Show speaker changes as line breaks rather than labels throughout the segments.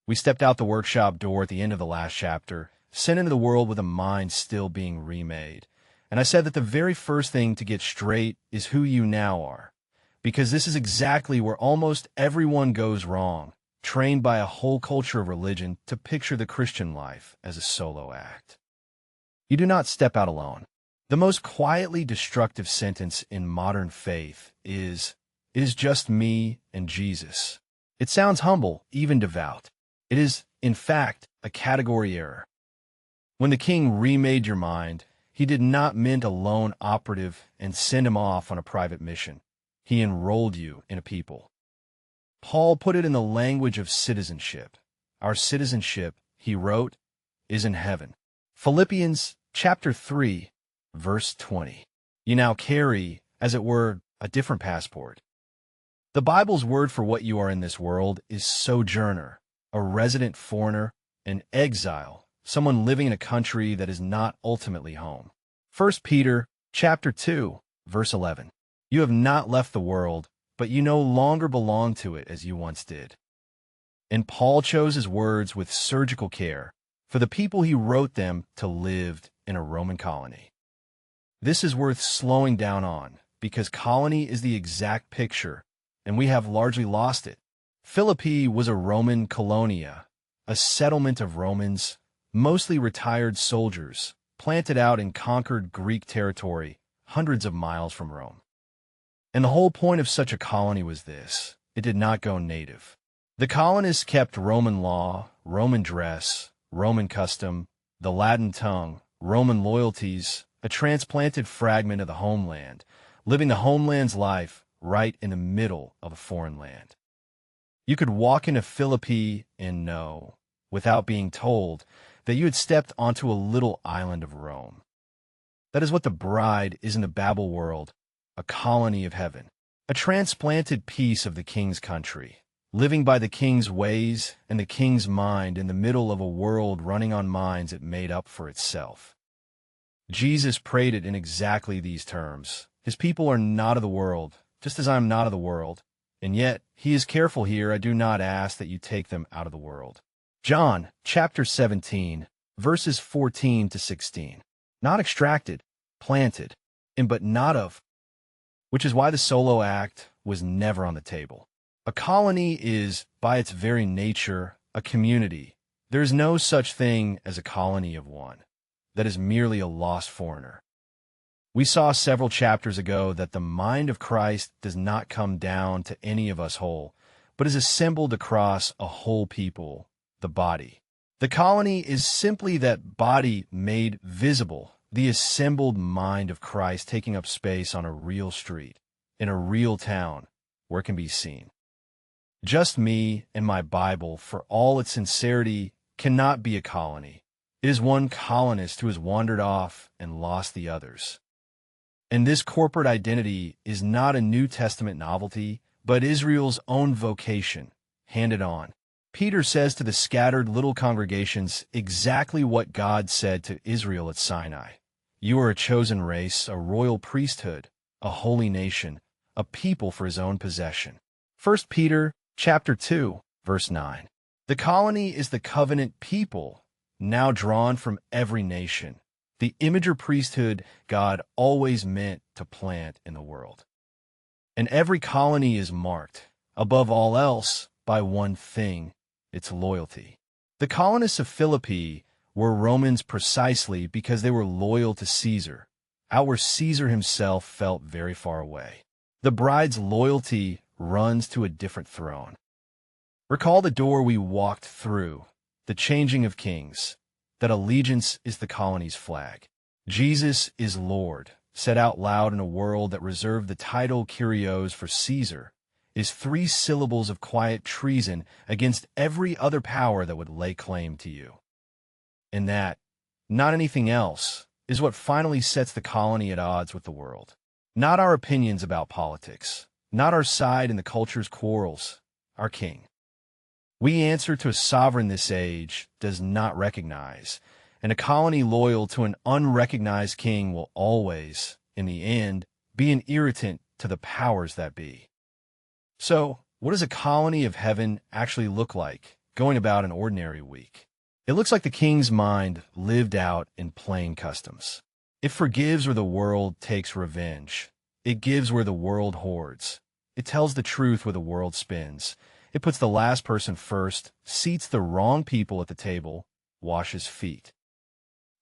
We stepped out the workshop door at the end of the last chapter, sent into the world with a mind still being remade. And I said that the very first thing to get straight is who you now are. Because this is exactly where almost everyone goes wrong, trained by a whole culture of religion to picture the Christian life as a solo act. You do not step out alone. The most quietly destructive sentence in modern faith is, "It is just me and Jesus." It sounds humble, even devout. It is, in fact, a category error. When the king remade your mind, he did not mint a lone operative and send him off on a private mission. He enrolled you in a people. Paul put it in the language of citizenship. Our citizenship, he wrote, is in heaven. Philippians chapter 3, verse 20. You now carry, as it were, a different passport. The Bible's word for what you are in this world is sojourner, a resident foreigner, an exile, someone living in a country that is not ultimately home. 1 Peter chapter 2, verse 11. You have not left the world, but you no longer belong to it as you once did. And Paul chose his words with surgical care, for the people he wrote them to lived in a Roman colony. This is worth slowing down on, because colony is the exact picture, and we have largely lost it. Philippi was a Roman colonia, a settlement of Romans, mostly retired soldiers, planted out in conquered Greek territory, hundreds of miles from Rome. And the whole point of such a colony was this: it did not go native. The colonists kept Roman law, Roman dress, Roman custom, the Latin tongue, Roman loyalties, a transplanted fragment of the homeland, living the homeland's life right in the middle of a foreign land. You could walk into Philippi and know, without being told, that you had stepped onto a little island of Rome. That is what the bride is in the Babel world, a colony of heaven, a transplanted piece of the king's country, living by the king's ways and the king's mind in the middle of a world running on minds it made up for itself. Jesus prayed it in exactly these terms. His people are not of the world, just as I am not of the world. And yet, he is careful here. I do not ask that you take them out of the world. John chapter 17, verses 14 to 16. Not extracted, planted, and but not of, which is why the solo act was never on the table. A colony is, by its very nature, a community. There is no such thing as a colony of one. That is merely a lost foreigner. We saw several chapters ago that the mind of Christ does not come down to any of us whole, but is assembled across a whole people, the body. The colony is simply that body made visible, the assembled mind of Christ taking up space on a real street, in a real town, where it can be seen. Just me and my Bible, for all its sincerity, cannot be a colony. It is one colonist who has wandered off and lost the others. And this corporate identity is not a New Testament novelty, but Israel's own vocation, handed on. Peter says to the scattered little congregations exactly what God said to Israel at Sinai. You are a chosen race, a royal priesthood, a holy nation, a people for his own possession. 1 Peter chapter 2, verse 9. The colony is the covenant people, now drawn from every nation, the imager priesthood God always meant to plant in the world. And every colony is marked, above all else, by one thing, its loyalty. The colonists of Philippi were Romans precisely because they were loyal to Caesar, out where Caesar himself felt very far away. The bride's loyalty runs to a different throne. Recall the door we walked through, the changing of kings, that allegiance is the colony's flag. Jesus is Lord, said out loud in a world that reserved the title Kyrios for Caesar, is 3 syllables of quiet treason against every other power that would lay claim to you. And that, not anything else, is what finally sets the colony at odds with the world. Not our opinions about politics, not our side in the culture's quarrels, our king. We answer to a sovereign this age does not recognize, and a colony loyal to an unrecognized king will always, in the end, be an irritant to the powers that be. So, what does a colony of heaven actually look like, going about an ordinary week. It looks like the king's mind lived out in plain customs. It forgives where the world takes revenge. It gives where the world hoards. It tells the truth where the world spins. It puts the last person first, seats the wrong people at the table, washes feet.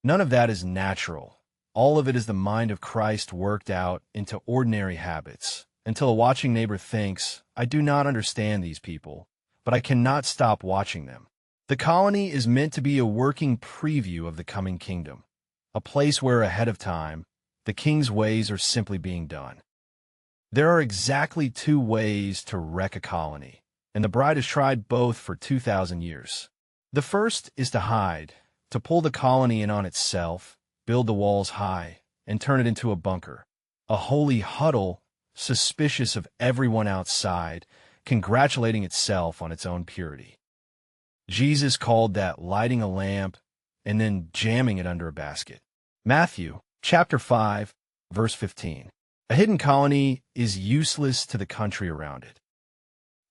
None of that is natural. All of it is the mind of Christ worked out into ordinary habits, until a watching neighbor thinks, I do not understand these people, but I cannot stop watching them. The colony is meant to be a working preview of the coming kingdom, a place where ahead of time, the king's ways are simply being done. There are exactly two ways to wreck a colony, and the bride has tried both for 2,000 years. The first is to hide, to pull the colony in on itself, build the walls high, and turn it into a bunker, a holy huddle, suspicious of everyone outside, congratulating itself on its own purity. Jesus called that lighting a lamp and then jamming it under a basket. Matthew, chapter 5, verse 15. A hidden colony is useless to the country around it.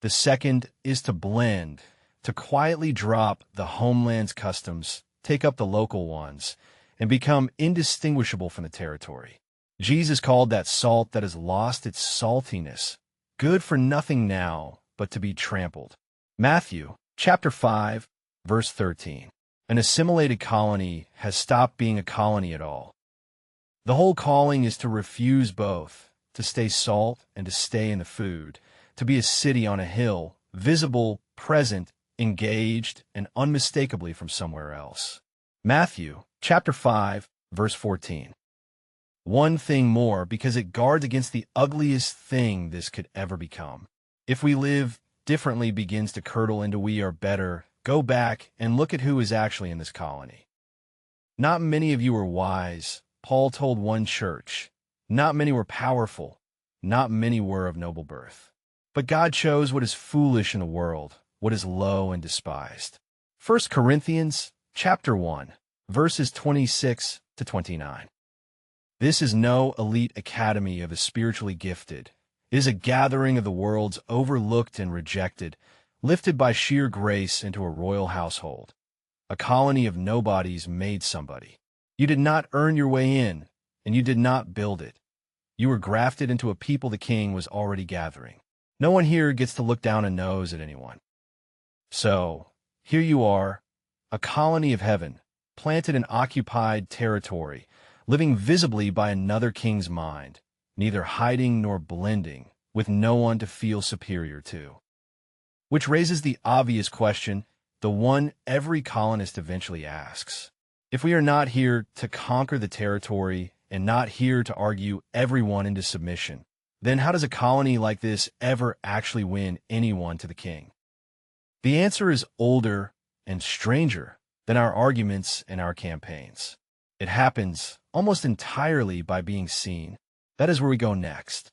The second is to blend, to quietly drop the homeland's customs, take up the local ones, and become indistinguishable from the territory. Jesus called that salt that has lost its saltiness, good for nothing now but to be trampled. Matthew, chapter 5, verse 13. An assimilated colony has stopped being a colony at all. The whole calling is to refuse both, to stay salt and to stay in the food, to be a city on a hill, visible, present, engaged, and unmistakably from somewhere else. Matthew, chapter 5, verse 14. One thing more, because it guards against the ugliest thing this could ever become. If we live differently begins to curdle into we are better, go back and look at who is actually in this colony. Not many of you are wise, Paul told one church. Not many were powerful. Not many were of noble birth. But God chose what is foolish in the world, what is low and despised. 1 Corinthians, chapter 1, verses 26 to 29. This is no elite academy of the spiritually gifted. It is a gathering of the world's overlooked and rejected, lifted by sheer grace into a royal household. A colony of nobodies made somebody. You did not earn your way in, and you did not build it. You were grafted into a people the king was already gathering. No one here gets to look down a nose at anyone. So, here you are, a colony of heaven, planted in occupied territory, living visibly by another king's mind, neither hiding nor blending, with no one to feel superior to. Which raises the obvious question, the one every colonist eventually asks. If we are not here to conquer the territory and not here to argue everyone into submission, then how does a colony like this ever actually win anyone to the king? The answer is older and stranger than our arguments and our campaigns. It happens almost entirely by being seen. That is where we go next.